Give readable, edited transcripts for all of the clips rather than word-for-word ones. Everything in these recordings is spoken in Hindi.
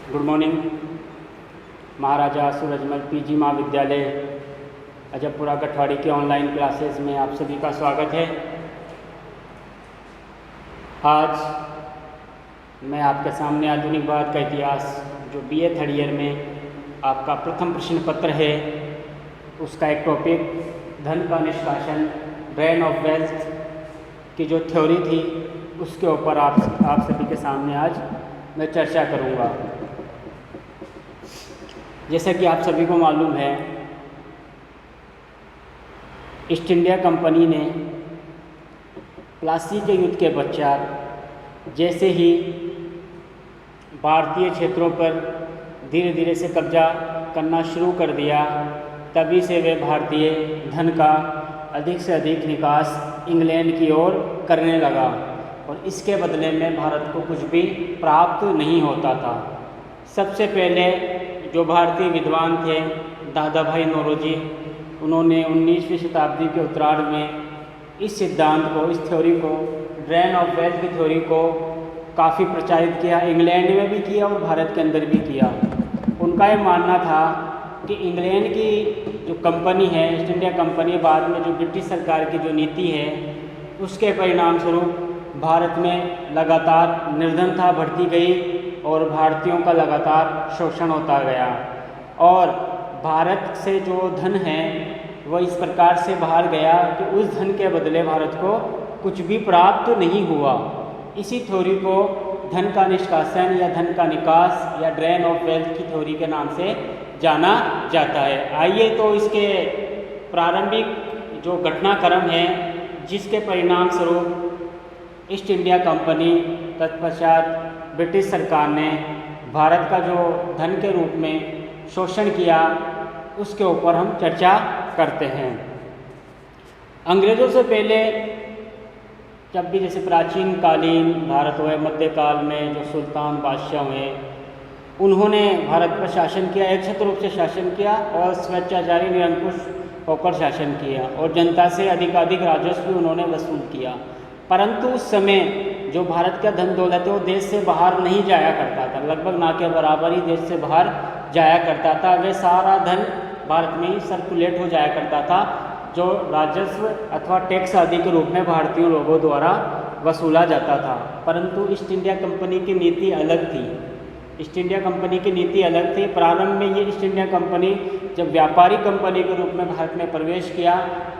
Good morning. Maharaja Surajmal PG Mahavidyalaya Ajabpura कठवाड़ी के ऑनलाइन क्लासेस में आप सभी का स्वागत है। आज मैं आपके सामने आधुनिक भारत का इतिहास जो बीए थर्ड ईयर में आपका प्रथम प्रश्न पत्र है उसका एक टॉपिक धन का निष्कासन ड्रेन ऑफ वेल्थ की जो थ्योरी थी उसके ऊपर आप सभी के सामने आज मैं चर्चा करूँगा। जैसा कि आप सभी को मालूम है, ईस्ट इंडिया कंपनी ने प्लासी के युद्ध के पश्चात जैसे ही भारतीय क्षेत्रों पर धीरे धीरे से कब्जा करना शुरू कर दिया, तभी से वे भारतीय धन का अधिक से अधिक निकास इंग्लैंड की ओर करने लगा और इसके बदले में भारत को कुछ भी प्राप्त नहीं होता था। सबसे पहले जो भारतीय विद्वान थे दादा भाई नौरोजी, उन्होंने 19वीं शताब्दी के उत्तरार्ध में इस सिद्धांत को, इस थ्योरी को, ड्रेन ऑफ वेल्थ की थ्योरी को काफ़ी प्रचारित किया। इंग्लैंड में भी किया और भारत के अंदर भी किया। उनका ये मानना था कि इंग्लैंड की जो कंपनी है, ईस्ट इंडिया कंपनी, बाद में जो ब्रिटिश सरकार की जो नीति है उसके परिणाम स्वरूप भारत में लगातार निर्धनता बढ़ती गई और भारतीयों का लगातार शोषण होता गया और भारत से जो धन है वह इस प्रकार से बाहर गया कि उस धन के बदले भारत को कुछ भी प्राप्त नहीं हुआ। इसी थ्योरी को धन का निष्कासन या धन का निकास या ड्रेन ऑफ वेल्थ की थ्योरी के नाम से जाना जाता है। आइए तो इसके प्रारंभिक जो घटनाक्रम है जिसके परिणाम स्वरूप ईस्ट इंडिया कंपनी तत्पश्चात ब्रिटिश सरकार ने भारत का जो धन के रूप में शोषण किया उसके ऊपर हम चर्चा करते हैं। अंग्रेज़ों से पहले जब भी जैसे प्राचीन कालीन भारत हुए, मध्यकाल में जो सुल्तान बादशाह हुए, उन्होंने भारत पर शासन किया, एकछत्र रूप से शासन किया और स्वेच्छाचारी निरंकुश होकर शासन किया और जनता से अधिकाधिक राजस्व भी उन्होंने वसूल किया। परंतु उस समय जो भारत का धन दौलत है वो देश से बाहर नहीं जाया करता था, लगभग ना के बराबर ही देश से बाहर जाया करता था। वे सारा धन भारत में ही सर्कुलेट हो जाया करता था जो राजस्व अथवा टैक्स आदि के रूप में भारतीय लोगों द्वारा वसूला जाता था। परंतु ईस्ट इंडिया कंपनी की नीति अलग थी। ईस्ट इंडिया कंपनी की नीति अलग थी। प्रारंभ में ये ईस्ट इंडिया कंपनी जब व्यापारी कंपनी के रूप में भारत में प्रवेश किया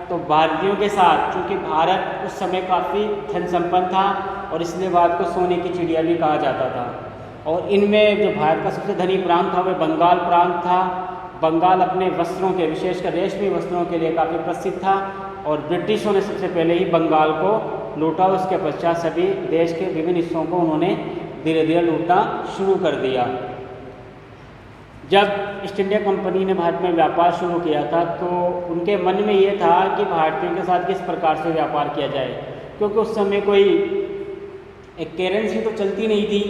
तो भारतीयों के साथ, चूँकि भारत उस समय काफ़ी धन संपन्न था और इसलिए भारत को सोने की चिड़िया भी कहा जाता था और इनमें जो भारत का सबसे धनी प्रांत था वह बंगाल प्रांत था। बंगाल अपने वस्त्रों के, विशेषकर रेशमी वस्त्रों के लिए काफ़ी प्रसिद्ध था और ब्रिटिशों ने सबसे पहले ही बंगाल को लूटा। उसके पश्चात सभी देश के विभिन्न हिस्सों को उन्होंने धीरे धीरे लूटना शुरू कर दिया। जब ईस्ट इंडिया कंपनी ने भारत में व्यापार शुरू किया था तो उनके मन में ये था कि भारतीयों के साथ किस प्रकार से व्यापार किया जाए, क्योंकि उस समय कोई एक करेंसी तो चलती नहीं थी,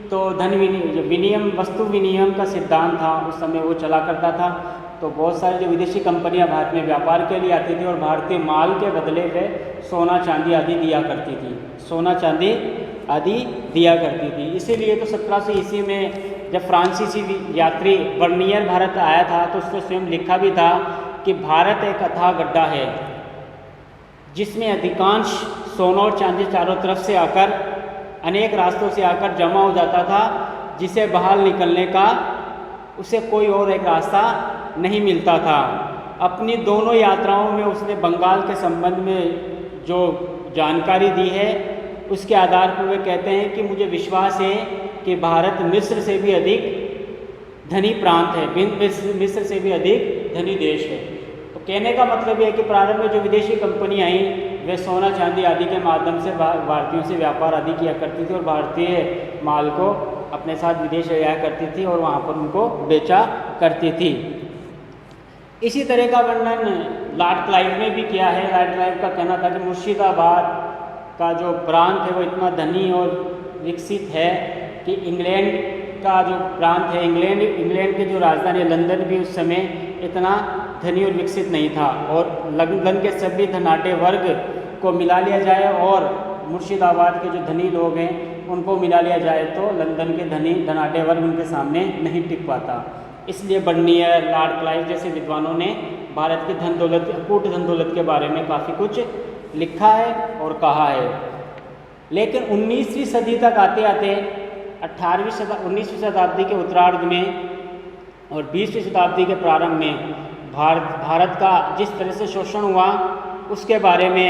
तो धन विनिमय, वस्तु विनिमय का सिद्धांत था उस समय वो चला करता था। तो बहुत सारी जो विदेशी कंपनियां भारत में व्यापार के लिए आती थी और भारतीय माल के बदले वे सोना चांदी आदि दिया करती थी, सोना चांदी आदि दिया करती थी। इसीलिए तो 1700 ईस्वी में जब फ्रांसीसी यात्री बर्नियर भारत आया था तो उसने स्वयं लिखा भी था कि भारत एक अथाह गड्ढा है जिसमें अधिकांश सोना और चांदी चारों तरफ से आकर, अनेक रास्तों से आकर जमा हो जाता था, जिसे बाहर निकलने का उसे कोई और एक रास्ता नहीं मिलता था। अपनी दोनों यात्राओं में उसने बंगाल के संबंध में जो जानकारी दी है उसके आधार पर वे कहते हैं कि मुझे विश्वास है कि भारत मिस्र से भी अधिक धनी प्रांत है, मिस्र से भी अधिक धनी देश है। तो कहने का मतलब यह है कि प्रारंभ में जो विदेशी कंपनी आई वे सोना चांदी आदि के माध्यम से भारतीयों से व्यापार आदि किया करती थी और भारतीय माल को अपने साथ विदेश ले जाया करती थी और वहाँ पर उनको बेचा करती थी। इसी तरह का वर्णन लॉर्ड क्लाइव ने भी किया है। लॉर्ड क्लाइव का कहना था कि मुर्शिदाबाद का जो प्रांत है वो इतना धनी और विकसित है कि इंग्लैंड का जो प्रांत है, इंग्लैंड की जो राजधानी लंदन भी उस समय इतना धनी और विकसित नहीं था और लंदन के सभी धनाढ़ वर्ग को मिला लिया जाए और मुर्शिदाबाद के जो धनी लोग हैं उनको मिला लिया जाए तो लंदन के धनी धनाढ़ वर्ग उनके सामने नहीं टिक पाता। इसलिए बर्नियर, लॉर्ड क्लाइव जैसे विद्वानों ने भारत की धन दौलत, अकूट धन दौलत के बारे में काफ़ी कुछ लिखा है और कहा है। लेकिन 19वीं सदी तक आते आते 19वीं शताब्दी के उत्तरार्ध में और 20वीं शताब्दी के प्रारंभ में भारत का जिस तरह से शोषण हुआ उसके बारे में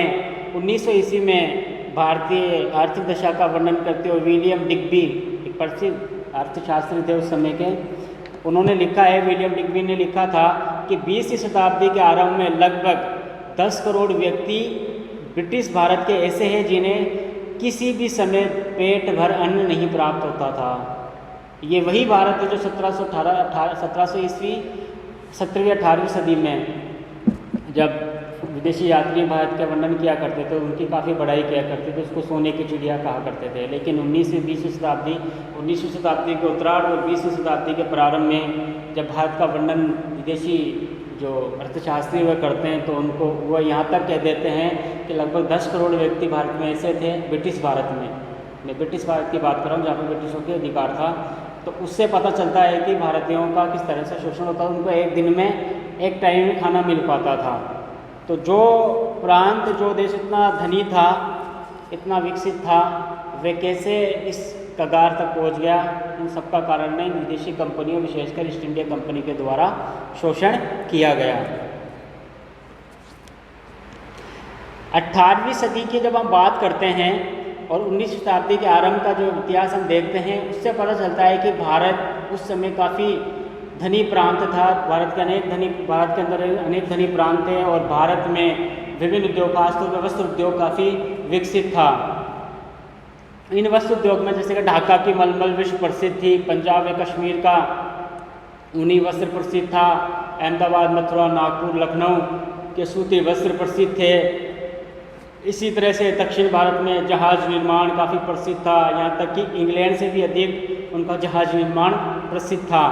1900 ईस्वी में भारतीय आर्थिक दशा का वर्णन करते हुए विलियम डिग्बी, एक प्रसिद्ध अर्थशास्त्री थे उस समय के, उन्होंने लिखा है, विलियम डिग्बी ने लिखा था कि 20वीं शताब्दी के आरंभ में लगभग 10 करोड़ व्यक्ति ब्रिटिश भारत के ऐसे हैं जिन्हें किसी भी समय पेट भर अन्न नहीं प्राप्त होता था। ये वही भारत है जो 1700 ईस्वी 17वीं 18वीं सदी में जब विदेशी यात्री भारत का वर्णन किया करते थे, उनकी काफ़ी बड़ाई किया करते थे, उसको सोने की चिड़िया कहा करते थे। लेकिन 19वीं शताब्दी के उत्तरार्ध और 20वीं शताब्दी के प्रारंभ में जब भारत का वर्णन विदेशी जो अर्थशास्त्री वह करते हैं तो उनको वह यहाँ तक कह देते हैं कि लगभग 10 करोड़ व्यक्ति भारत में ऐसे थे, ब्रिटिश भारत में, मैं ब्रिटिश भारत की बात कर रहा हूँ जहाँ पर ब्रिटिशों के अधिकार था। तो उससे पता चलता है कि भारतीयों का किस तरह से शोषण होता है। उनको एक दिन में एक टाइम में खाना मिल पाता था। तो जो प्रांत, जो देश इतना धनी था, इतना विकसित था, वे कैसे इस कगार तक पहुंच गया, इन सबका कारण नहीं विदेशी कंपनियों, विशेषकर ईस्ट इंडिया कंपनी के द्वारा शोषण किया गया। 18वीं सदी की जब हम बात करते हैं और 19वीं शताब्दी के आरंभ का जो इतिहास हम देखते हैं, उससे पता चलता है कि भारत उस समय काफ़ी धनी प्रांत था। भारत के अंदर अनेक धनी प्रांत थे और भारत में विभिन्न उद्योग, खासतौर पर वस्त्र उद्योग काफ़ी विकसित था। इन वस्त्र उद्योग में जैसे कि ढाका की मलमल विश्व प्रसिद्ध थी, पंजाब व कश्मीर का ऊनी वस्त्र प्रसिद्ध था, अहमदाबाद, मथुरा, नागपुर, लखनऊ के सूती वस्त्र प्रसिद्ध थे। इसी तरह से दक्षिण भारत में जहाज निर्माण काफ़ी प्रसिद्ध था, यहाँ तक कि इंग्लैंड से भी अधिक उनका जहाज निर्माण प्रसिद्ध था।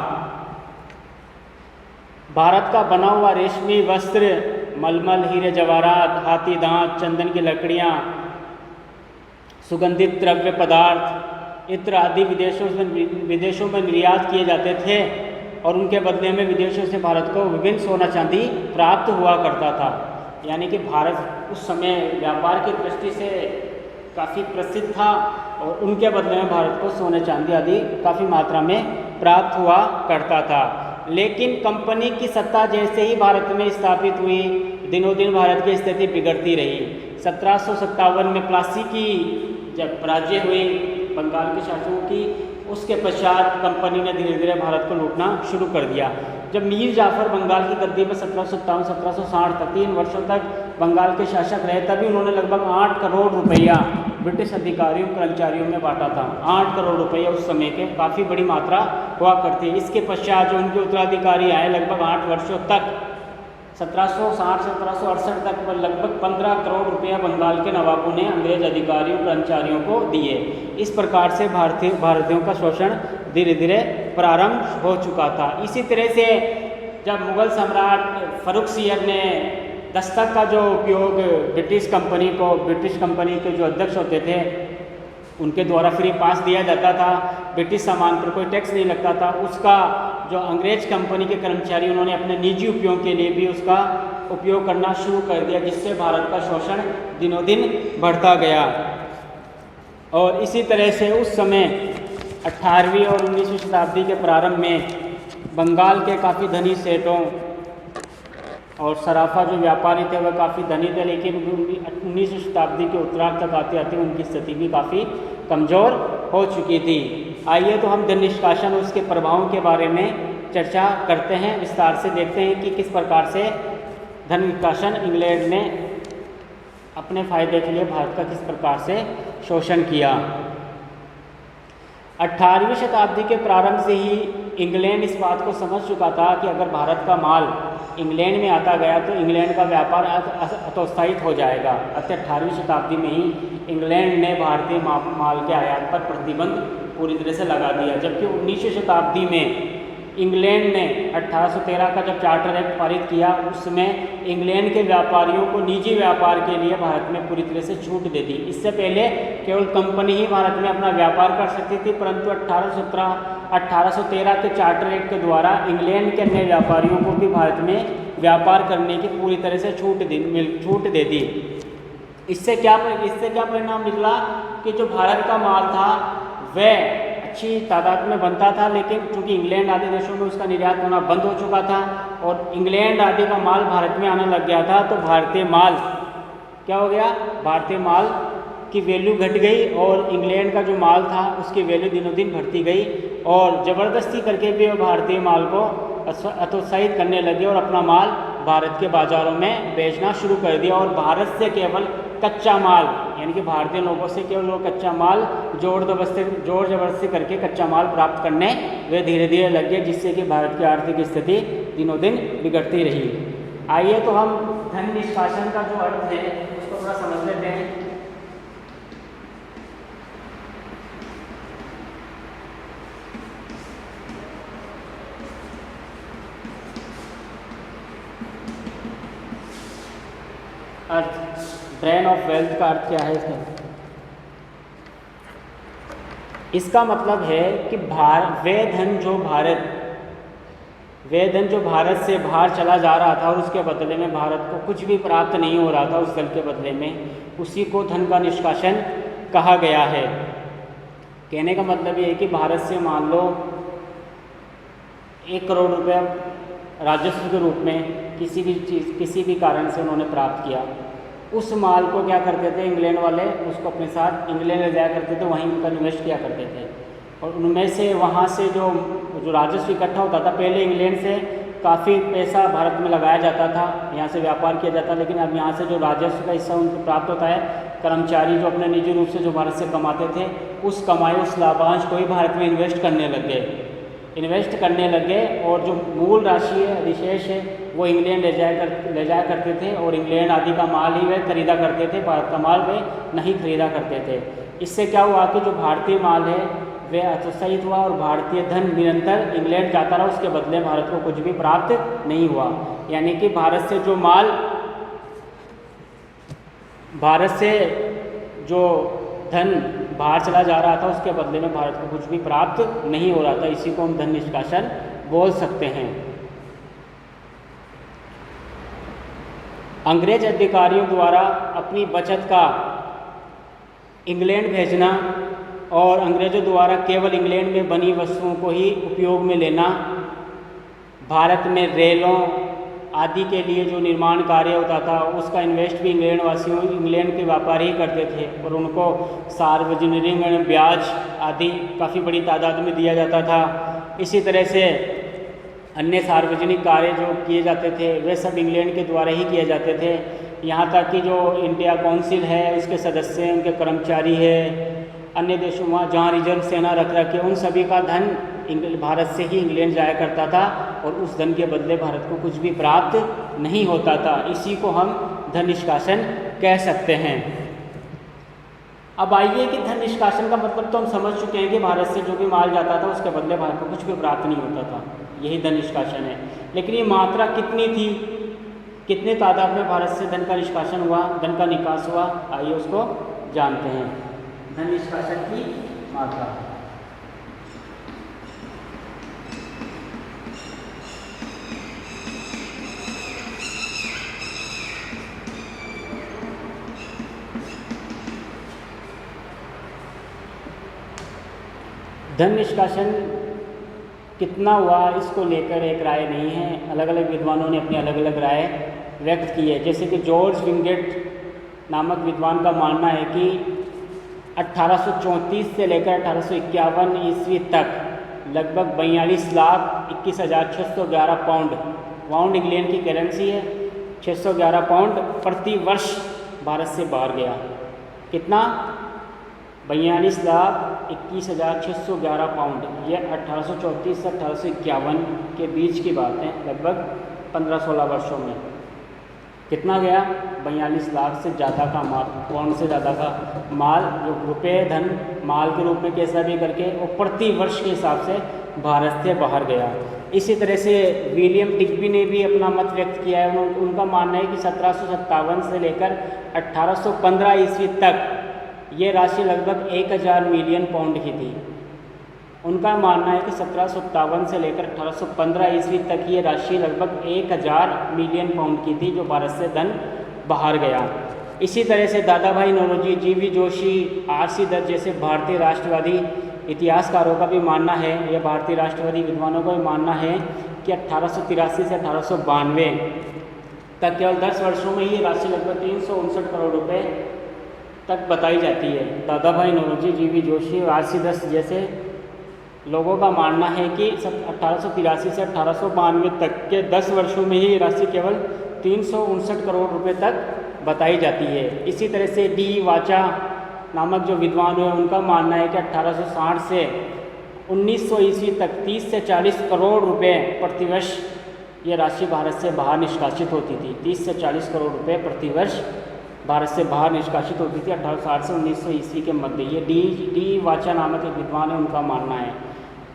भारत का बना हुआ रेशमी वस्त्र, मलमल, हीरे जवाहरात, हाथी दांत, चंदन की लकड़ियाँ, सुगंधित द्रव्य पदार्थ, इत्र आदि विदेशों में निर्यात किए जाते थे और उनके बदले में विदेशों से भारत को विभिन्न सोना चांदी प्राप्त हुआ करता था। यानी कि भारत उस समय व्यापार की दृष्टि से काफ़ी प्रसिद्ध था और उनके बदले में भारत को सोने चांदी आदि काफ़ी मात्रा में प्राप्त हुआ करता था। लेकिन कंपनी की सत्ता जैसे ही भारत में स्थापित हुई, दिनों दिन भारत की स्थिति बिगड़ती रही। 1757 में प्लासी की जब पराजय हुई बंगाल के शासकों की, उसके पश्चात कंपनी ने धीरे धीरे भारत को लूटना शुरू कर दिया। जब मीर जाफर बंगाल की गद्दी में 1757-1760 तक 3 वर्षों तक बंगाल के शासक रहे, तभी उन्होंने लगभग 8 करोड़ रुपया ब्रिटिश अधिकारियों कर्मचारियों में बांटा था। 8 करोड़ रुपया उस समय के काफ़ी बड़ी मात्रा हुआ करती है। इसके पश्चात जो उनके उत्तराधिकारी आए, लगभग 8 वर्षों तक 1760 से 1768 तक लगभग 15 करोड़ रुपया बंगाल के नवाबों ने अंग्रेज अधिकारियों कर्मचारियों को दिए। इस प्रकार से भारतीयों का शोषण धीरे धीरे प्रारंभ हो चुका था। इसी तरह से जब मुगल सम्राट फर्रुखसियर ने दस्तक का जो उपयोग ब्रिटिश कंपनी के जो अध्यक्ष होते थे उनके द्वारा फ्री पास दिया जाता था, ब्रिटिश सामान पर कोई टैक्स नहीं लगता था, उसका जो अंग्रेज कंपनी के कर्मचारी उन्होंने अपने निजी उपयोग के लिए भी उसका उपयोग करना शुरू कर दिया, जिससे भारत का शोषण दिनों दिन बढ़ता गया। और इसी तरह से उस समय 18वीं और 19वीं शताब्दी के प्रारंभ में बंगाल के काफ़ी धनी सेठों और सराफा जो व्यापारी थे वह काफ़ी धनी थे, लेकिन 19वीं शताब्दी के उत्तरार्ध तक आते आते उनकी स्थिति भी काफ़ी कमज़ोर हो चुकी थी। आइए तो हम धन निष्कासन और उसके प्रभावों के बारे में चर्चा करते हैं, विस्तार से देखते हैं कि किस प्रकार से धन निष्कासन इंग्लैंड ने अपने फ़ायदे के लिए भारत का किस प्रकार से शोषण किया। 18वीं शताब्दी के प्रारंभ से ही इंग्लैंड इस बात को समझ चुका था कि अगर भारत का माल इंग्लैंड में आता गया तो इंग्लैंड का व्यापार हतोत्साहित हो जाएगा। अतः 18वीं शताब्दी में ही इंग्लैंड ने भारतीय माल के आयात पर प्रतिबंध पूरी तरह से लगा दिया। जबकि 19वीं शताब्दी में इंग्लैंड ने 1813 का जब चार्टर एक्ट पारित किया, उसमें इंग्लैंड के व्यापारियों को निजी व्यापार के लिए भारत में पूरी तरह से छूट दे दी। इससे पहले केवल कंपनी ही भारत में अपना व्यापार कर सकती थी, परंतु 1813 के चार्टर एक्ट के द्वारा इंग्लैंड के अन्य व्यापारियों को भी भारत में व्यापार करने की पूरी तरह से छूट दे दी। इससे क्या परिणाम निकला कि जो भारत का माल था वह अच्छी तादाद में बनता था, लेकिन चूँकि इंग्लैंड आदि देशों में उसका निर्यात होना बंद हो चुका था और इंग्लैंड आदि का माल भारत में आने लग गया था, तो भारतीय माल क्या हो गया, भारतीय माल की वैल्यू घट गई और इंग्लैंड का जो माल था उसकी वैल्यू दिनों दिन बढ़ती गई और ज़बरदस्ती करके भी वो भारतीय माल को हतोत्साहित करने लगे और अपना माल भारत के बाज़ारों में बेचना शुरू कर दिया और भारत से केवल कच्चा माल, यानी कि भारतीय लोगों से केवल वो कच्चा माल जोर जबरदस्ती करके कच्चा माल प्राप्त करने वे धीरे धीरे लग गए, जिससे कि भारत की आर्थिक स्थिति दिनों दिन बिगड़ती रही। आइए तो हम धन निष्कासन का जो अर्थ है उसको थोड़ा समझ लेते हैं। अर्थ, ड्रेन ऑफ वेल्थ का अर्थ क्या है इसका मतलब है कि वह धन जो भारत से बाहर चला जा रहा था और उसके बदले में भारत को कुछ भी प्राप्त नहीं हो रहा था उस धन के बदले में, उसी को धन का निष्कासन कहा गया है। कहने का मतलब ये है कि भारत से मान लो 1 करोड़ रुपया राजस्व के रूप में किसी भी कारण से उन्होंने प्राप्त किया, उस माल को क्या करते थे इंग्लैंड वाले, उसको अपने साथ इंग्लैंड ले जाया करते थे, वहीं उनका इन्वेस्ट किया करते थे और उनमें से वहाँ से जो राजस्व इकट्ठा होता था, पहले इंग्लैंड से काफ़ी पैसा भारत में लगाया जाता था, यहाँ से व्यापार किया जाता, लेकिन अब यहाँ से जो राजस्व का हिस्सा उनको प्राप्त होता है, कर्मचारी जो अपने निजी रूप से जो भारत से कमाते थे उस कमाई उस लाभांश को ही भारत में इन्वेस्ट करने लग गए और जो मूल राशि है, अधिशेष है, वो इंग्लैंड ले जाया करते थे और इंग्लैंड आदि का माल ही वे खरीदा करते थे, भारत का माल वे नहीं खरीदा करते थे। इससे क्या हुआ कि जो भारतीय माल है वह हतोत्साहित हुआ और भारतीय धन निरंतर इंग्लैंड जाता रहा, उसके बदले भारत को कुछ भी प्राप्त नहीं हुआ। यानी कि भारत से जो धन बाहर चला जा रहा था उसके बदले में भारत को कुछ भी प्राप्त नहीं हो रहा था, इसी को हम धन निष्कासन बोल सकते हैं। अंग्रेज अधिकारियों द्वारा अपनी बचत का इंग्लैंड भेजना और अंग्रेजों द्वारा केवल इंग्लैंड में बनी वस्तुओं को ही उपयोग में लेना, भारत में रेलों आदि के लिए जो निर्माण कार्य होता था उसका इन्वेस्ट भी इंग्लैंड के व्यापारी ही करते थे और उनको सार्वजनिक ब्याज आदि काफ़ी बड़ी तादाद में दिया जाता था। इसी तरह से अन्य सार्वजनिक कार्य जो किए जाते थे वे सब इंग्लैंड के द्वारा ही किए जाते थे। यहाँ तक कि जो इंडिया काउंसिल है उसके सदस्य हैं, उनके कर्मचारी है, अन्य देशों में जहाँ रिजर्व सेना रख रखे, उन सभी का धन भारत से ही इंग्लैंड जाया करता था और उस धन के बदले भारत को कुछ भी प्राप्त नहीं होता था। इसी को हम धन निष्कासन कह सकते हैं। अब आइए कि धन निष्कासन का मतलब तो हम समझ चुके हैं कि भारत से जो भी माल जाता था उसके बदले भारत को कुछ भी प्राप्त नहीं होता था, यही धन निष्कासन है। लेकिन ये मात्रा कितनी थी, कितने तादाद में भारत से धन का निष्कासन हुआ, धन का निकास हुआ, आइए उसको जानते हैं। धन निष्कासन की मात्रा, धन निष्कासन कितना हुआ इसको लेकर एक राय नहीं है, अलग अलग विद्वानों ने अपनी अलग अलग राय व्यक्त की है। जैसे कि जॉर्ज विंगेट नामक विद्वान का मानना है कि 1834 से लेकर 1851 ईस्वी तक लगभग 42,21,611 पाउंड इंग्लैंड की करेंसी है, 611 पाउंड प्रति वर्ष भारत से बाहर गया। कितना? 42,21,611 पाउंड। ये 1834 से 1851 के बीच की बात है, लगभग 15-16 वर्षों में कितना गया? 42 लाख से ज़्यादा का माल, पाउंड से ज़्यादा का माल, जो रुपये धन माल के रूप में कैसा भी करके वो प्रति वर्ष के हिसाब से भारत से बाहर गया। इसी तरह से विलियम डिग्बी ने भी अपना मत व्यक्त किया है। उनका मानना है कि 1757 से लेकर 1815 ईस्वी तक ये राशि लगभग 1000 मिलियन पाउंड की थी। उनका मानना है कि 1757 से लेकर 1815 ईस्वी तक ये राशि लगभग 1000 मिलियन पाउंड की थी जो भारत से धन बाहर गया। इसी तरह से दादा भाई नौरोजी, जी.वी. जोशी, R.C. दत्त जैसे भारतीय राष्ट्रवादी इतिहासकारों का भी मानना है, या भारतीय राष्ट्रवादी विद्वानों का भी मानना है कि 1883 से 1892 तक केवल 10 वर्षों में ही राशि लगभग 359 करोड़ रुपए तक बताई जाती है। दादा भाई नौरोजी, जी.वी. जोशी और R.C. दत्त जैसे लोगों का मानना है कि 1883 से 1892 तक के 10 वर्षों में ही राशि केवल 359 करोड़ रुपए तक बताई जाती है। इसी तरह से डी वाचा नामक जो विद्वान है उनका मानना है कि 1860 से 1900 ईस्वी तक 30 से 40 करोड़ रुपए प्रतिवर्ष ये राशि भारत से बाहर निष्कासित होती थी। 30 से 40 करोड़ रुपए प्रतिवर्ष भारत से बाहर निष्कासित होती थी 1860 से 1900 ईस्वी के मध्य। ये डी वाचा नामक एक विद्वान है, उनका मानना है।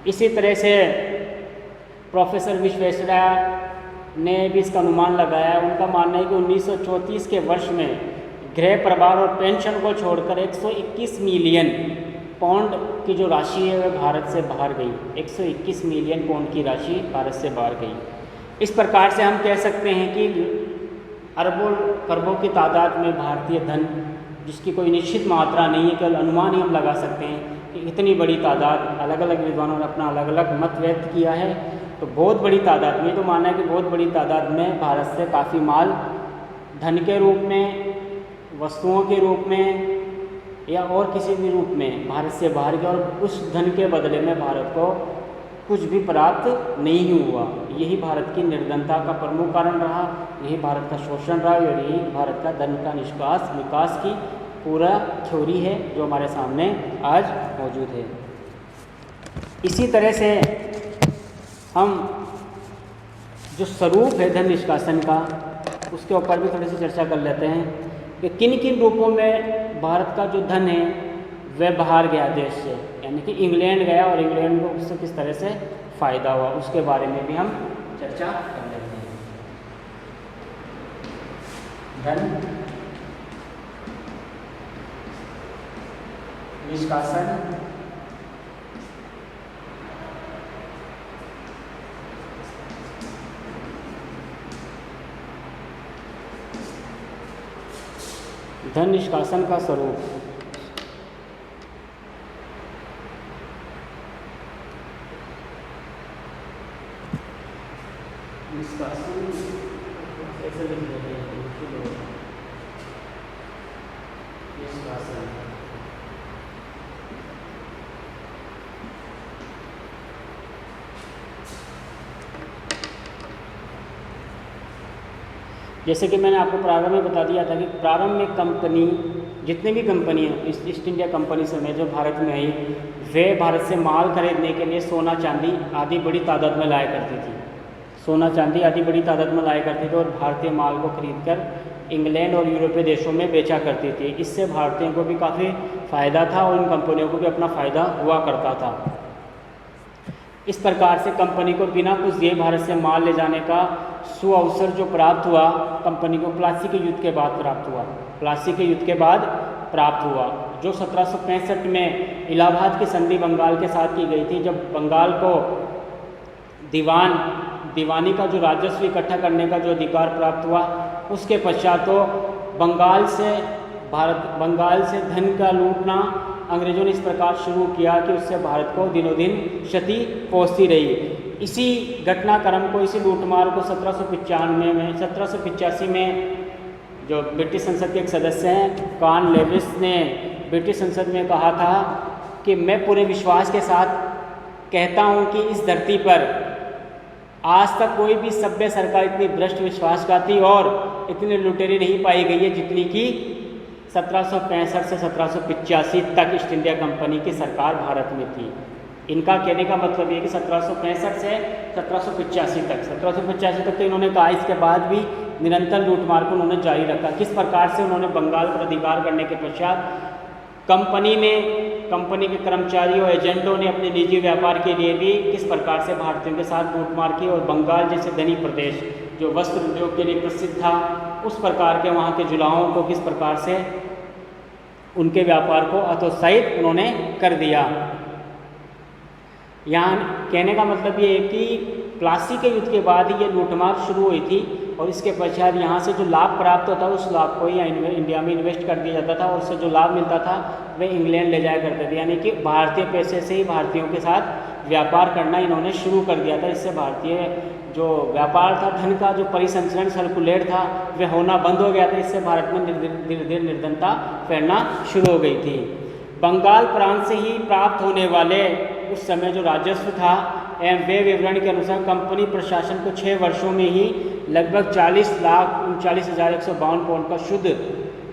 इसी तरह से प्रोफेसर विश्वेश्वरैया ने भी इसका अनुमान लगाया। उनका मानना है कि 1934 के वर्ष में गृह प्रभार और पेंशन को छोड़कर 121 मिलियन पाउंड की जो राशि है वह भारत से बाहर गई। 121 मिलियन पाउंड की राशि भारत से बाहर गई। इस प्रकार से हम कह सकते हैं कि अरबों खरबों की तादाद में भारतीय धन, जिसकी कोई निश्चित मात्रा नहीं है, केवल अनुमान ही हम लगा सकते हैं कि इतनी बड़ी तादाद, अलग अलग विद्वानों ने अपना अलग अलग मत व्यक्त किया है। तो बहुत बड़ी तादाद में, तो मानना है कि बहुत बड़ी तादाद में भारत से काफ़ी माल धन के रूप में, वस्तुओं के रूप में या और किसी भी रूप में भारत से बाहर गया, और उस धन के बदले में भारत को कुछ भी प्राप्त नहीं हुआ। यही भारत की निर्धनता का प्रमुख कारण रहा, यही भारत का शोषण रहा, और यही भारत का धन का निष्कास विकास की पूरा थ्योरी है जो हमारे सामने आज मौजूद है। इसी तरह से हम जो स्वरूप है धन निष्कासन का, उसके ऊपर भी थोड़ी सी चर्चा कर लेते हैं कि किन किन रूपों में भारत का जो धन है वह बाहर गया देश से, यानी कि इंग्लैंड गया और इंग्लैंड को उससे किस तरह से फ़ायदा हुआ, उसके बारे में भी हम चर्चा कर लेते हैं। धन निष्कासन धन निष्कासन का स्वरूप। निष्कासन ऐसे लिख लेते हैं, निष्कासन जैसे कि मैंने आपको प्रारंभ में बता दिया था कि प्रारंभ में कंपनी, जितनी भी कंपनियाँ ईस्ट इंडिया कंपनी समय जो भारत में आई, वे भारत से माल खरीदने के लिए सोना चांदी आदि बड़ी तादाद में लाया करती थी। सोना चांदी आदि बड़ी तादाद में लाया करती थी और भारतीय माल को खरीदकर इंग्लैंड और यूरोपीय देशों में बेचा करती थी। इससे भारतीयों को भी काफ़ी फ़ायदा था और इन कंपनियों को भी अपना फ़ायदा हुआ करता था। इस प्रकार से कंपनी को बिना कुछ दिए भारत से माल ले जाने का सुअवसर जो प्राप्त हुआ, कंपनी को प्लासी के युद्ध के बाद प्राप्त हुआ। प्लासी के युद्ध के बाद प्राप्त हुआ, जो 1765 में इलाहाबाद की संधि बंगाल के साथ की गई थी, जब बंगाल को दीवानी का जो राजस्व इकट्ठा करने का जो अधिकार प्राप्त हुआ, उसके पश्चात तो बंगाल से धन का लूटना अंग्रेज़ों ने इस प्रकार शुरू किया कि उससे भारत को दिनों दिन क्षति पहुंचती रही। इसी घटनाक्रम को, इसी लूटमार को 1785 में जो ब्रिटिश संसद के एक सदस्य हैं कॉर्नवालिस ने ब्रिटिश संसद में कहा था कि मैं पूरे विश्वास के साथ कहता हूं कि इस धरती पर आज तक कोई भी सभ्य सरकार इतनी भ्रष्ट विश्वासघाती और इतनी लुटेरी नहीं पाई गई है जितनी कि 1765 से 1785 तक ईस्ट इंडिया कंपनी की सरकार भारत में थी। इनका कहने का मतलब ये कि 1765 से 1785 तक तो इन्होंने कहा, इसके बाद भी निरंतर लूटमार को उन्होंने जारी रखा। किस प्रकार से उन्होंने बंगाल पर अधिकार करने के पश्चात कंपनी ने कंपनी के कर्मचारियों एजेंटों ने अपने निजी व्यापार के लिए भी किस प्रकार से भारतीयों के साथ लूटमार की, और बंगाल जैसे धनी प्रदेश जो वस्त्र उद्योग के लिए प्रसिद्ध था, उस प्रकार के वहाँ के जुलाहों को किस प्रकार से उनके व्यापार को हतोत्साहित उन्होंने कर दिया। यहाँ कहने का मतलब ये है कि प्लासी के युद्ध के बाद ही ये लूटमार शुरू हुई थी, और इसके पश्चात यहाँ से जो लाभ प्राप्त होता है उस लाभ को ही इंडिया में इन्वेस्ट कर दिया जाता था, और उससे जो लाभ मिलता था वे इंग्लैंड ले जाया करते थे। यानी कि भारतीय पैसे से ही भारतीयों के साथ व्यापार करना इन्होंने शुरू कर दिया था। इससे भारतीय जो व्यापार था, धन का जो परिसंचरण सर्कुलेट था वह होना बंद हो गया था। इससे भारत में धीरे धीरे निर्धनता फैलना शुरू हो गई थी। बंगाल प्रांत से ही प्राप्त होने वाले उस समय जो राजस्व था एवं वे विवरण के अनुसार कंपनी प्रशासन को 6 वर्षों में ही लगभग 40,39,152 पाउंड का शुद्ध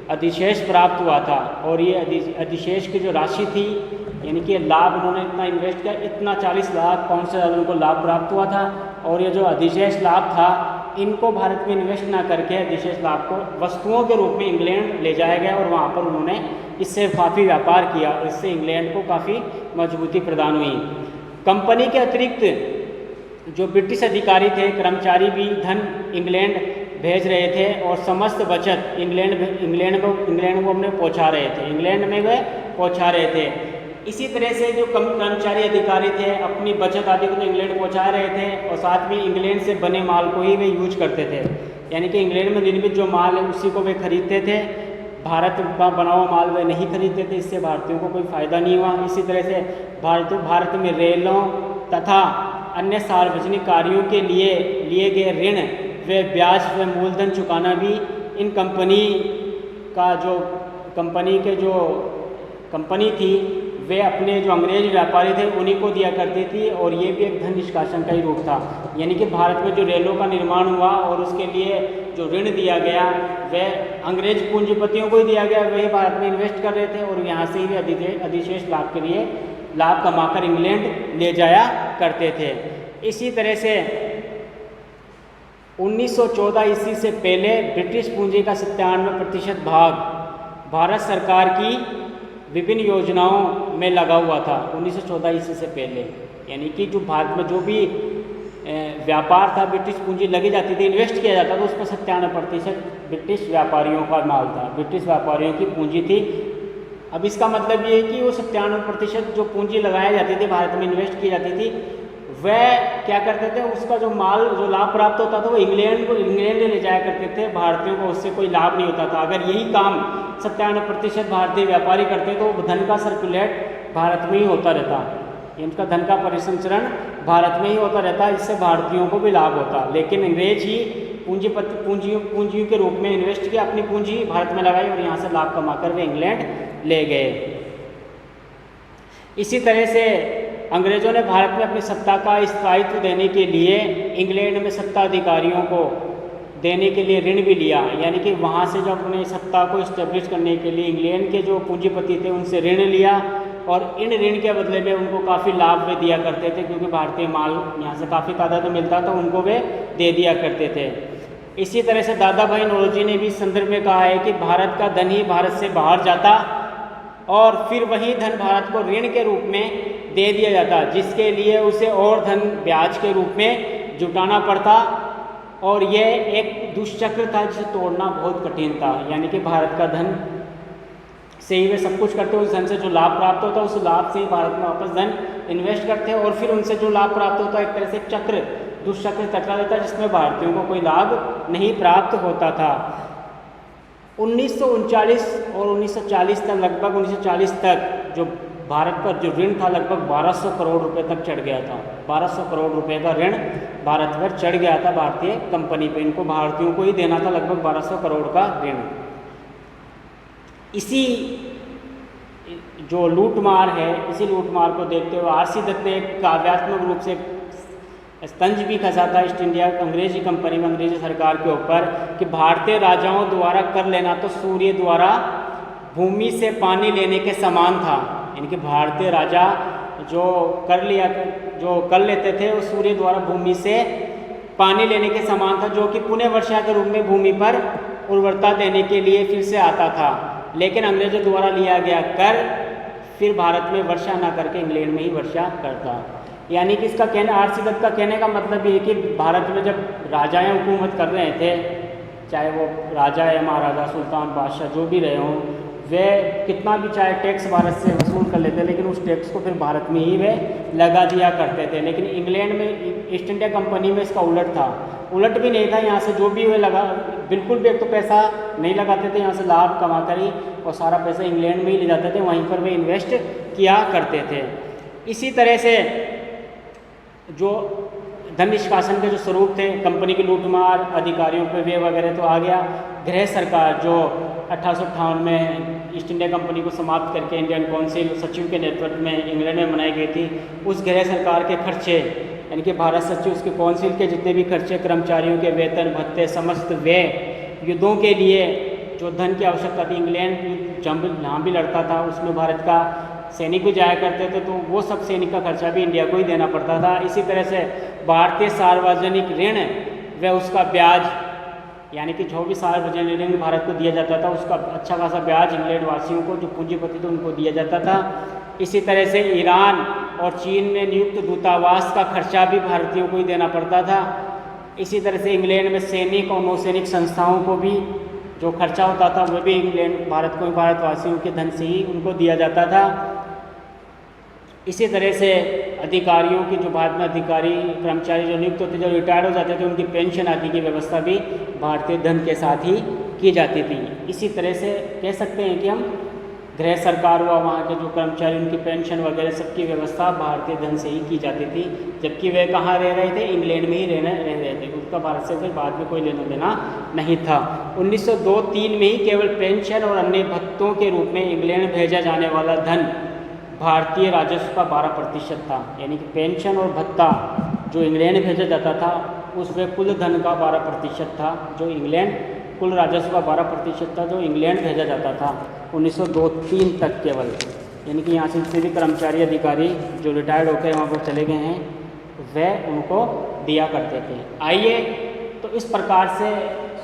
अधिशेष प्राप्त हुआ था। और ये अधिशेष की जो राशि थी, यानी कि लाभ उन्होंने इतना इन्वेस्ट किया, इतना 40 लाख पाउंड से ज़्यादा उनको लाभ प्राप्त हुआ था। और ये जो अधिशेष लाभ था, इनको भारत में इन्वेस्ट ना करके अधिशेष लाभ को वस्तुओं के रूप में इंग्लैंड ले जाया गया, और वहाँ पर उन्होंने इससे काफ़ी व्यापार किया, और इससे इंग्लैंड को काफ़ी मजबूती प्रदान हुई। कंपनी के अतिरिक्त जो ब्रिटिश अधिकारी थे, कर्मचारी भी धन इंग्लैंड भेज रहे थे, और समस्त बचत इंग्लैंड को अपने पहुँचा रहे थे, इंग्लैंड में वे पहुँचा रहे थे। इसी तरह से जो कर्मचारी अधिकारी थे अपनी बचत आदि को तो इंग्लैंड पहुँचा रहे थे, और साथ में इंग्लैंड से बने माल को ही वे यूज करते थे। यानी कि इंग्लैंड में निर्मित जो माल है उसी को वे खरीदते थे, भारत का बना हुआ माल वे नहीं खरीदते थे। इससे भारतीयों को कोई फ़ायदा नहीं हुआ। इसी तरह से भारत में रेलों तथा अन्य सार्वजनिक कार्यों के लिए गए ऋण व ब्याज व मूलधन चुकाना भी इन कंपनी थी वे अपने जो अंग्रेज व्यापारी थे उन्हीं को दिया करती थी, और ये भी एक धन निष्कासन का ही रूप था। यानी कि भारत में जो रेलों का निर्माण हुआ और उसके लिए जो ऋण दिया गया वह अंग्रेज पूंजीपतियों को ही दिया गया, वही भारत में इन्वेस्ट कर रहे थे, और यहाँ से ही वे अधिशेष लाभ के लिए लाभ कमाकर इंग्लैंड ले जाया करते थे। इसी तरह से 1914 ईस्वी से पहले ब्रिटिश पूंजी का 97% भाग भारत सरकार की विभिन्न योजनाओं में लगा हुआ था 1914 ईस्वी से पहले। यानी कि जो भारत में जो भी व्यापार था, ब्रिटिश पूंजी लगी जाती थी, इन्वेस्ट किया जाता था, उसमें 97% ब्रिटिश व्यापारियों का माल था, ब्रिटिश व्यापारियों की पूंजी थी। अब इसका मतलब ये है कि वो 97% जो पूंजी लगाई जाती थी, भारत में इन्वेस्ट की जाती थी, वह क्या करते थे, उसका जो माल जो लाभ प्राप्त होता था वो इंग्लैंड ले जाया करते थे। भारतीयों को उससे कोई लाभ नहीं होता था। अगर यही काम 97% भारतीय व्यापारी करते तो धन का सर्कुलेट भारत में ही होता रहता, इनका धन का परिसंचरण भारत में ही होता रहता, इससे भारतीयों को भी लाभ होता। लेकिन अंग्रेज ही पूंजियों के रूप में इन्वेस्ट किया, अपनी पूंजी भारत में लगाई और यहाँ से लाभ कमाकर वे इंग्लैंड ले गए। इसी तरह से अंग्रेजों ने भारत में अपनी सत्ता का स्थायित्व देने के लिए इंग्लैंड में सत्ता अधिकारियों को देने के लिए ऋण भी लिया। यानी कि वहाँ से जो अपने सत्ता को इस्टेब्लिश करने के लिए इंग्लैंड के जो पूंजीपति थे उनसे ऋण लिया, और इन ऋण के बदले में उनको काफ़ी लाभ वे दिया करते थे, क्योंकि भारतीय माल यहाँ से काफ़ी तादाद में मिलता था, उनको वे दे दिया करते थे। इसी तरह से दादा भाई नौरोजी ने भी इस संदर्भ में कहा है कि भारत का धन ही भारत से बाहर जाता और फिर वही धन भारत को ऋण के रूप में दे दिया जाता, जिसके लिए उसे और धन ब्याज के रूप में जुटाना पड़ता, और यह एक दुष्चक्र था जिसे तोड़ना बहुत कठिन था। यानी कि भारत का धन से ही वे सब कुछ करते, उस धन से जो लाभ प्राप्त होता उस लाभ से ही भारत में वापस धन इन्वेस्ट करते, और फिर उनसे जो लाभ प्राप्त होता एक तरह से दुष्चक्र चक्रा देता, जिसमें भारतीयों को कोई लाभ नहीं प्राप्त होता था। 1939 और 1940 तक, लगभग 1940 तक जो भारत पर जो ऋण था लगभग 1200 करोड़ रुपए तक चढ़ गया था। 1200 करोड़ रुपए का ऋण भारत पर चढ़ गया था भारतीय कंपनी पे, इनको भारतीयों को ही देना था लगभग 1200 करोड़ का ऋण। इसी जो लूटमार है, इसी लूटमार को देखते हुए आर.सी. दत्त ने एक काव्यात्मक रूप से स्तंज भी खसा था ईस्ट इंडिया अंग्रेजी कंपनी में, अंग्रेजी सरकार के ऊपर, कि भारतीय राजाओं द्वारा कर लेना तो सूर्य द्वारा भूमि से पानी लेने के समान था। यानी कि भारतीय राजा जो कर लेते थे वो सूर्य द्वारा भूमि से पानी लेने के समान था, जो कि पुण्य वर्षा के रूप में भूमि पर उर्वरता देने के लिए फिर से आता था। लेकिन अंग्रेजों द्वारा लिया गया कर फिर भारत में वर्षा ना करके इंग्लैंड में ही वर्षा करता। यानी कि इसका कहना, आरसी दत्त का कहने का मतलब ये है कि भारत में जब राजाएं हुकूमत कर रहे थे, चाहे वो राजा या महाराजा, सुल्तान, बादशाह जो भी रहे हों, वे कितना भी चाहे टैक्स भारत से वसूल कर लेते, लेकिन उस टैक्स को फिर भारत में ही वे लगा दिया करते थे। लेकिन इंग्लैंड में, ईस्ट इंडिया कंपनी में इसका उलट था। उलट भी नहीं था, यहाँ से जो भी वे लगा, बिल्कुल भी एक तो पैसा नहीं लगाते थे, यहाँ से लाभ कमा कर ही और सारा पैसा इंग्लैंड में ही ले जाते थे, वहीं पर वे इन्वेस्ट किया करते थे। इसी तरह से जो धन निष्कासन के जो स्वरूप थे, कंपनी की लूटमार, अधिकारियों पे वे वगैरह तो आ गया। गृह सरकार जो 1858 में ईस्ट इंडिया कंपनी को समाप्त करके इंडियन काउंसिल सचिव के नेतृत्व में इंग्लैंड में बनाई गई थी, उस गृह सरकार के खर्चे, यानी कि भारत सचिव, उसके काउंसिल के जितने भी खर्चे, कर्मचारियों के वेतन भत्ते, समस्त व्यय, युद्धों के लिए जो धन की आवश्यकता थी, इंग्लैंड जहाँ भी लड़ता था उसमें भारत का सैनिक भी जाया करते थे, तो वो सब सैनिक का खर्चा भी इंडिया को ही देना पड़ता था। इसी तरह से भारतीय सार्वजनिक ऋण व उसका ब्याज, यानी कि जो भी सार्वजनिक ऋण भारत को दिया जाता था उसका अच्छा खासा ब्याज इंग्लैंड वासियों को, जो पूंजीपति थे, उनको दिया जाता था। इसी तरह से ईरान और चीन में नियुक्त दूतावास का खर्चा भी भारतीयों को ही देना पड़ता था। इसी तरह से इंग्लैंड में सैनिक और नौसैनिक संस्थाओं को भी जो खर्चा होता था वह भी इंग्लैंड, भारत को, भारतवासियों के धन से ही उनको दिया जाता था। इसी तरह से अधिकारियों की, जो भारत में अधिकारी कर्मचारी जो नियुक्त होते, जो रिटायर्ड हो जाते थे, उनकी पेंशन आदि की व्यवस्था भी भारतीय धन के साथ ही की जाती थी। इसी तरह से कह सकते हैं कि हम गृह सरकार हुआ, वहाँ के जो कर्मचारी, उनकी पेंशन वगैरह सबकी व्यवस्था भारतीय धन से ही की जाती थी, जबकि वे कहाँ रह रहे थे, इंग्लैंड में ही रह रहे थे। उसका भारत से फिर बाद में कोई लेना देना नहीं था। 1902-03 में ही केवल पेंशन और अन्य भत्तों के रूप में इंग्लैंड भेजा जाने वाला धन भारतीय राजस्व का 12% था। यानी कि पेंशन और भत्ता जो इंग्लैंड भेजा जाता था उसमें कुल धन का 12% था, जो इंग्लैंड, कुल राजस्व का 12% था जो इंग्लैंड भेजा जाता था 1902-03 तक केवल। यानी कि यहाँ से भी कर्मचारी अधिकारी जो रिटायर्ड होकर वहाँ पर चले गए हैं वह उनको दिया करते थे। आइए, तो इस प्रकार से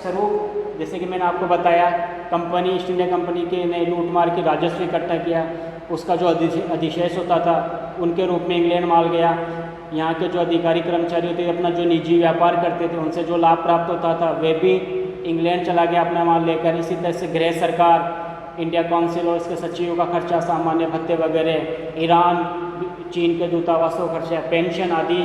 स्वरूप, जैसे कि मैंने आपको बताया, कंपनी, ईस्ट इंडिया कंपनी के ने लूटमार के राजस्व इकट्ठा किया, उसका जो अधिशेष होता था उनके रूप में इंग्लैंड माल गया। यहाँ के जो अधिकारी कर्मचारी होते थे अपना जो निजी व्यापार करते थे, उनसे जो लाभ प्राप्त होता था वह भी इंग्लैंड चला गया अपना माल लेकर। इसी तरह से गृह सरकार, इंडिया काउंसिल और उसके सचिवों का खर्चा, सामान्य भत्ते वगैरह, ईरान, चीन के दूतावासों का खर्चा, पेंशन आदि,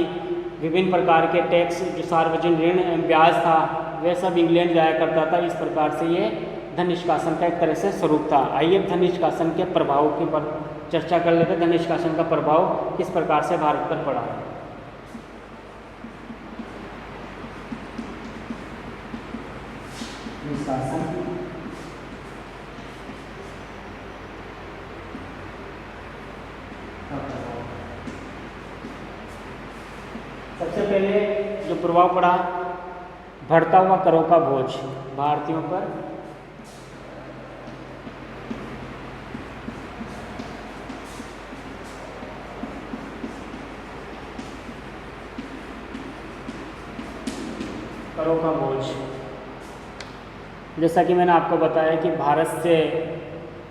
विभिन्न प्रकार के टैक्स, जो सार्वजनिक ऋण, ब्याज था, वह सब इंग्लैंड जाया करता था। इस प्रकार से ये धन निष्कासन का एक तरह से स्वरूप था। आइए धन निष्कासन के प्रभाव के पर चर्चा कर लेते हैं। धन निष्कासन का प्रभाव किस प्रकार से भारत पर पड़ा है। निष्कासन सबसे पहले जो प्रभाव पड़ा, बढ़ता हुआ करों का बोझ भारतीयों पर। करों का बोझ, जैसा कि मैंने आपको बताया कि भारत से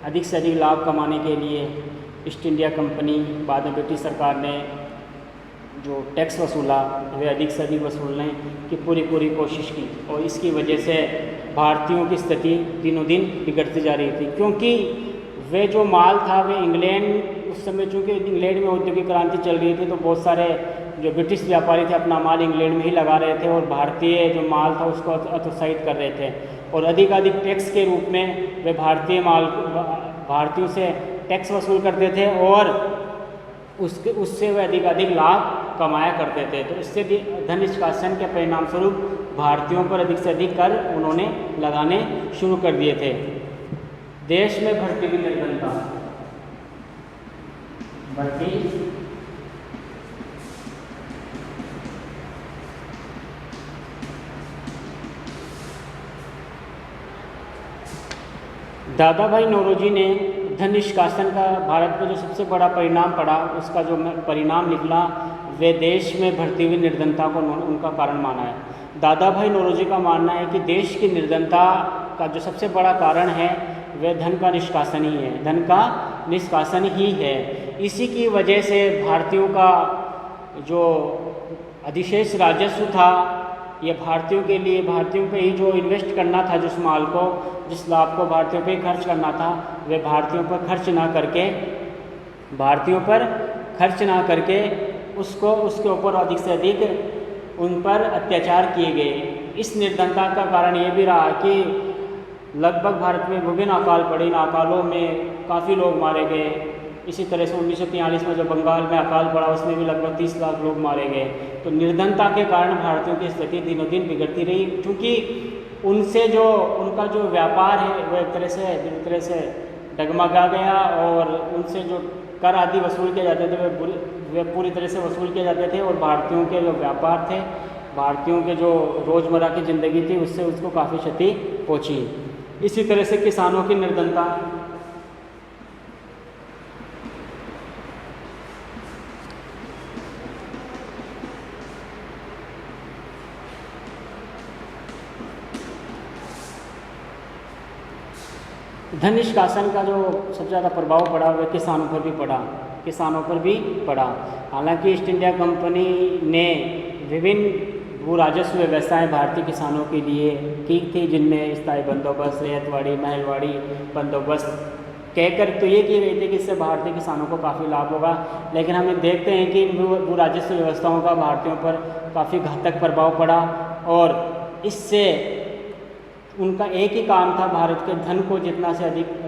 अधिक लाभ कमाने के लिए ईस्ट इंडिया कंपनी, बाद में ब्रिटिश सरकार ने जो टैक्स वसूला वह अधिक से अधिक वसूलने की पूरी कोशिश की, और इसकी वजह से भारतीयों की स्थिति दिनों दिन बिगड़ती जा रही थी। क्योंकि वे जो माल था वे इंग्लैंड, उस समय चूँकि इंग्लैंड में औद्योगिक क्रांति चल रही थी, तो बहुत सारे जो ब्रिटिश व्यापारी थे अपना माल इंग्लैंड में ही लगा रहे थे और भारतीय जो माल था उसको हतोत्साहित कर रहे थे, और अधिक टैक्स के रूप में वे भारतीयों से टैक्स वसूल करते थे और उससे वे अधिक लाभ कमाया करते थे। तो इससे धन निष्कासन के परिणाम स्वरूप भारतीयों पर अधिक से अधिक कर उन्होंने लगाने शुरू कर दिए थे। देश में बढ़ती हुई निर्धनता, दादा भाई नौरोजी ने धन निष्कासन का भारत में जो सबसे बड़ा परिणाम पड़ा, उसका जो परिणाम निकला वे देश में बढ़ती हुई निर्धनता को उनका कारण माना है। दादा भाई नौरोजी का मानना है कि देश की निर्धनता का जो सबसे बड़ा कारण है वह धन का निष्कासन ही है। धन का निष्कासन ही है। इसी की वजह से भारतीयों का जो अधिशेष राजस्व था, ये भारतीयों के लिए, भारतीयों पे ही जो इन्वेस्ट करना था, जिस माल को, जिस लाभ को भारतीयों पे ही खर्च करना था, वे भारतीयों पर खर्च ना करके उसको, उसके ऊपर अधिक से अधिक उन पर अत्याचार किए गए। इस निर्धनता का कारण ये भी रहा कि लगभग भारत में विभिन्न अकाल पड़े, इन अकालों में काफ़ी लोग मारे गए। इसी तरह से 1943 में जो बंगाल में अकाल पड़ा, उसमें भी लगभग 30 लाख लोग मारे गए। तो निर्धनता के कारण भारतीयों की स्थिति दिनों दिन बिगड़ती रही, क्योंकि उनसे जो उनका जो व्यापार है वो एक तरह से डगमगा गया, और उनसे जो कर आदि वसूल किए जाते थे वे पूरी तरह से वसूल किए जाते थे, और भारतीयों के जो व्यापार थे, भारतीयों के जो रोज़मर्रा की ज़िंदगी थी, उससे उसको काफ़ी क्षति पहुँची। इसी तरह से किसानों की निर्धनता, धन निष्कासन का जो सबसे ज़्यादा प्रभाव पड़ा वह किसानों पर भी पड़ा। हालांकि ईस्ट इंडिया कंपनी ने विभिन्न भू राजस्व व्यवस्थाएं भारतीय किसानों के लिए की थी, जिनमें स्थायी बंदोबस्त, रेतवाड़ी, महलवाड़ी बंदोबस्त कहकर तो ये की गई थी कि इससे भारतीय किसानों को काफ़ी लाभ होगा। लेकिन हम देखते हैं कि भू राजस्व व्यवस्थाओं का भारतीयों पर काफ़ी घातक प्रभाव पड़ा, और इससे उनका एक ही काम था, भारत के धन को जितना से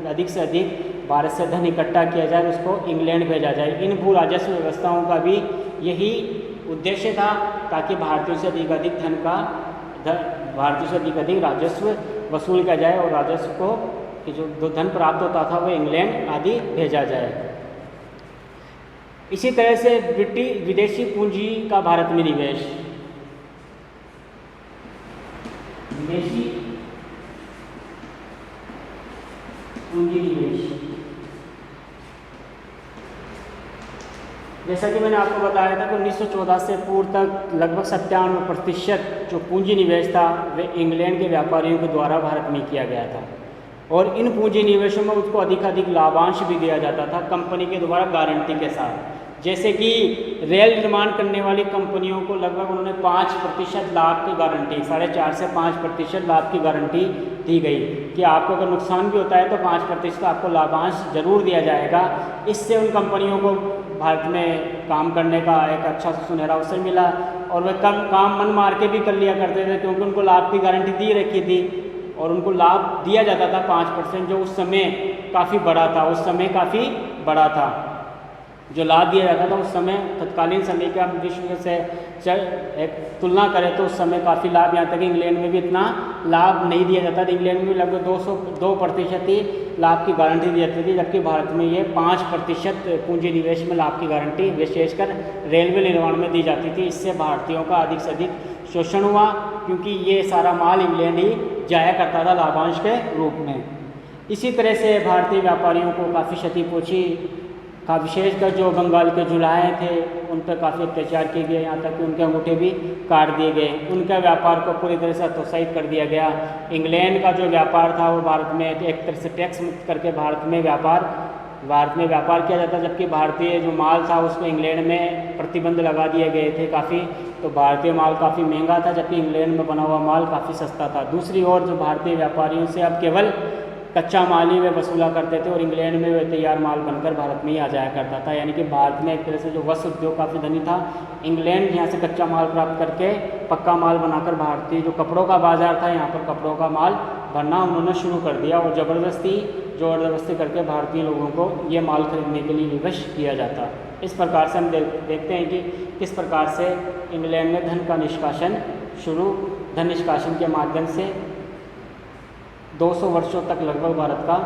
अधिक से अधिक भारत से धन इकट्ठा किया जाए, उसको इंग्लैंड भेजा जाए। इन भू राजस्व व्यवस्थाओं का भी यही उद्देश्य था, ताकि भारतीयों से अधिक अधिक राजस्व वसूल किया जाए, और राजस्व को कि जो धन प्राप्त होता था वो इंग्लैंड आदि भेजा जाए। इसी तरह से विदेशी पूंजी का भारत में निवेश, विदेशी पूंजी निवेश, जैसा कि मैंने आपको बताया था कि 1914 से पूर्व तक लगभग 97% जो पूंजी निवेश था वे इंग्लैंड के व्यापारियों के द्वारा भारत में किया गया था, और इन पूंजी निवेशों में उसको अधिक लाभांश भी दिया जाता था कंपनी के द्वारा गारंटी के साथ। जैसे कि रेल निर्माण करने वाली कंपनियों को लगभग उन्होंने 5% लाभ की गारंटी, 4.5 से 5% लाभ की गारंटी दी गई कि आपको अगर नुकसान भी होता है तो 5% आपको लाभांश जरूर दिया जाएगा। इससे उन कंपनियों को भारत में काम करने का एक अच्छा सा सुनहरा अवसर मिला, और वे काम मन मार के भी कर लिया करते थे, क्योंकि उनको लाभ की गारंटी दी रखी थी, और उनको लाभ दिया जाता था 5%, जो उस समय काफ़ी बड़ा था। जो लाभ दिया जाता था उस समय, तत्कालीन समय का विश्व से एक तुलना करें तो उस समय काफ़ी लाभ, यहाँ तक इंग्लैंड में भी इतना लाभ नहीं दिया जाता था। इंग्लैंड में लगभग 2% ही लाभ की गारंटी दी जाती थी, जबकि भारत में ये 5% पूंजी निवेश में लाभ की गारंटी विशेषकर रेलवे निर्माण में दी जाती थी। इससे भारतीयों का अधिक से अधिक शोषण हुआ, क्योंकि ये सारा माल इंग्लैंड ही जाया करता था लाभांश के रूप में। इसी तरह से भारतीय व्यापारियों को काफ़ी क्षति पहुँची, विशेषकर जो बंगाल के जुलाहे थे उन पर काफ़ी अत्याचार किए गए, यहाँ तक कि उनके अंगूठे भी काट दिए गए। उनके व्यापार को पूरी तरह से हतोत्साहित कर दिया गया। इंग्लैंड का जो व्यापार था वो भारत में एक तरह से टैक्स मुक्त करके भारत में व्यापार किया जाता, जबकि भारतीय जो माल था उसको इंग्लैंड में प्रतिबंध लगा दिए गए थे काफ़ी। तो भारतीय माल काफ़ी महंगा था, जबकि इंग्लैंड में बना हुआ माल काफ़ी सस्ता था। दूसरी ओर जो भारतीय व्यापारियों से अब केवल कच्चा माल ही वे वसूला करते थे, और इंग्लैंड में वे तैयार माल बनकर भारत में ही आ जाया करता था। यानी कि भारत में एक तरह से जो वस्त्र उद्योग काफ़ी धनी था, इंग्लैंड यहाँ से कच्चा माल प्राप्त करके पक्का माल बनाकर भारतीय जो कपड़ों का बाजार था यहाँ पर कपड़ों का माल बनना उन्होंने शुरू कर दिया, और ज़बरदस्ती करके भारतीय लोगों को ये माल खरीदने के लिए विवश किया जाता। इस प्रकार से हम देखते हैं कि किस प्रकार से इंग्लैंड में धन निष्कासन के माध्यम से 200 वर्षों तक लगभग भारत का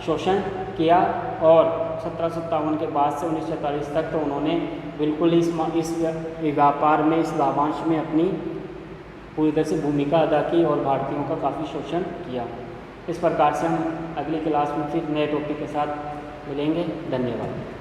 शोषण किया, और 1757 के बाद से 1947 तक तो उन्होंने बिल्कुल इस व्यापार में, इस लाभांश में अपनी पूरी तरह से भूमिका अदा की और भारतीयों का काफ़ी शोषण किया। इस प्रकार से हम अगली क्लास में फिर नए टॉपिक के साथ मिलेंगे। धन्यवाद।